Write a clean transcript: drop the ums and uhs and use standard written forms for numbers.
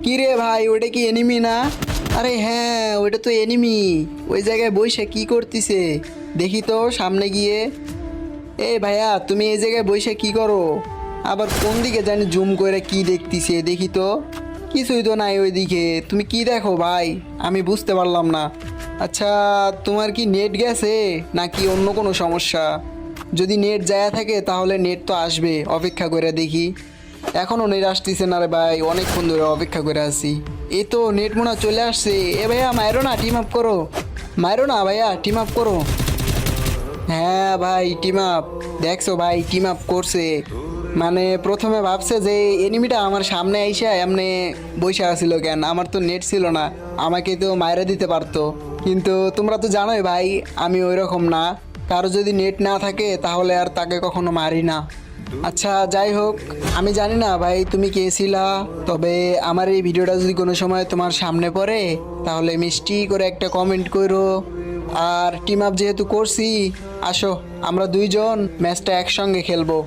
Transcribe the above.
কি রে ভাই, ওটা কি এনিমি না? আরে হ্যাঁ, ওটা তো এনিমি। ওই জায়গায় বসে কি করতিছে দেখি তো সামনে গিয়ে। এই ভাইয়া, তুমি এই জায়গায় বসে কি করো? আবার কোন দিকে জানি জুম করে কি দেখতিছে দেখি তো। কিছুই তো নাই ওইদিকে। তুমি কি দেখো ভাই, আমি বুঝতে পারলাম না। আচ্ছা, তোমার কি নেট গেছে নাকি অন্য কোনো সমস্যা? যদি নেট যায় থাকে তাহলে নেট তো আসবে, অপেক্ষা করে দেখি। এখনও নেট আসতেছে না রে ভাই, অনেকক্ষণ ধরে অপেক্ষা করে আছি। এই তো নেট মনে হয় চলে আসছে। এ ভাইয়া মাইরো না, টিম আপ করো। মাইরো না ভাইয়া, টিম আপ করো। হ্যাঁ ভাই, টিম আপ। দেখছো ভাই, টিম আপ করছে। মানে প্রথমে ভাবছে যে এনিমিটা আমার সামনে আইসা এমনি বসে আছিল, কেন আমার তো নেট ছিল না, আমাকে তো মাইরে দিতে পারতো। কিন্তু তোমরা তো জানোই ভাই, আমি ওই রকম না। কারো যদি নেট না থাকে তাহলে আর তাকে কখনো মারি না। আচ্ছা যাই হোক, আমি জানি না ভাই তুমি কে ছিলা। তবে আমার এই ভিডিওটা যদি কোনো সময় তোমার সামনে পড়ে তাহলে মিষ্টি করে একটা কমেন্ট করো। আর টিম আপ যেহেতু করছি, আসো আমরা দুইজন ম্যাচটা একসঙ্গে খেলবো।